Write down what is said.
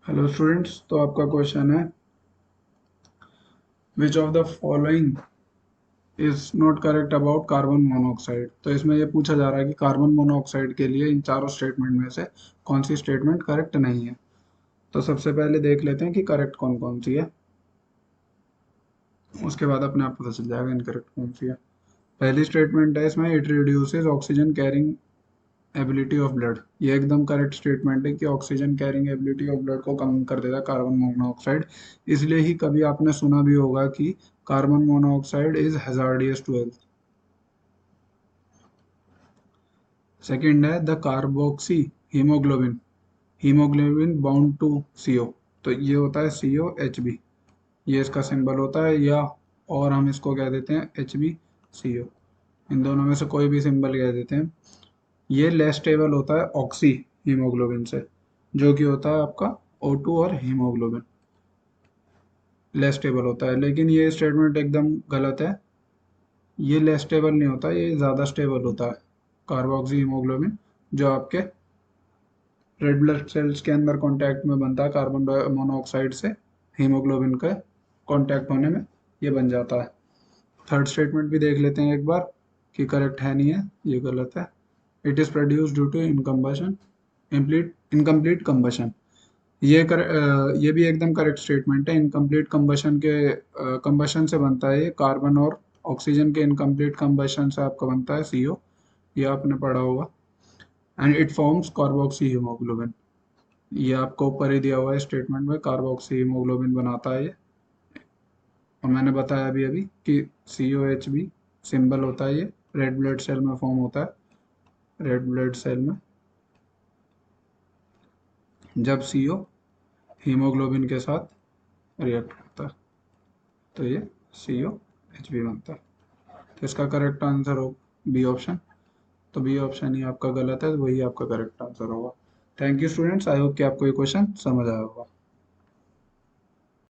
Hello students, तो आपका question है which of the following is not correct about carbon monoxide. तो इसमें ये पूछा जा रहा है कि कार्बन मोनोऑक्साइड के लिए इन चारों स्टेटमेंट में से कौन सी स्टेटमेंट करेक्ट नहीं है। तो सबसे पहले देख लेते हैं कि करेक्ट कौन कौन सी है, उसके बाद अपने आप पता चल जाएगा इनकरेक्ट कौन सी है। पहली स्टेटमेंट है इसमें, it reduces oxygen carrying ability of blood. ये एकदम करेक्ट स्टेटमेंट है कि oxygen carrying ability of blood को कम कर देगा कार्बन मोनोऑक्साइड। इसलिए ही कभी आपने सुना भी होगा कि carbon monoxide is hazardous to health. Second है the carboxy haemoglobin, haemoglobin bound to CO. तो ये होता है COHB, ये इसका सिंबल होता है, या और हम इसको कह देते हैं HbCO। इन दोनों में से कोई भी सिंबल कह देते हैं। ये लेस स्टेबल होता है ऑक्सी हीमोग्लोबिन से, जो कि होता है आपका O2 और हीमोग्लोबिन। लेस स्टेबल होता है, लेकिन ये स्टेटमेंट एकदम गलत है। ये लेस स्टेबल नहीं होता, ये ज़्यादा स्टेबल होता है कार्बोक्सी हीमोग्लोबिन, जो आपके रेड ब्लड सेल्स के अंदर कांटेक्ट में बनता है कार्बन मोनोऑक्साइड से। हीमोग्लोबिन का कांटेक्ट होने में ये बन जाता है। थर्ड स्टेटमेंट भी देख लेते हैं एक बार कि करेक्ट है नहीं है, ये गलत है। It is produce due to incombustion, incomplete combustion. ये भी एकदम करेक्ट स्टेटमेंट है। इनकम्प्लीट कम्बशन के कम्बशन से बनता है ये, कार्बन और ऑक्सीजन के इनकम्प्लीट कम्बशन से आपका बनता है CO। ये आपने पढ़ा होगा। And it forms carboxy haemoglobin. ये आपको ऊपर ही दिया हुआ है स्टेटमेंट में, कार्बोक्सी हीमोग्लोबिन बनाता है ये। और मैंने बताया अभी अभी कि COHB सिंबल होता है, ये रेड ब्लड सेल में फॉर्म होता है। रेड ब्लड सेल में जब CO हीमोग्लोबिन के साथ रिएक्ट करता है तो ये COHB बनता है। तो इसका करेक्ट आंसर हो बी ऑप्शन। तो बी ऑप्शन ही आपका गलत है, तो वही आपका करेक्ट आंसर होगा। Thank you students, I hope कि आपको ये क्वेश्चन समझ आया होगा।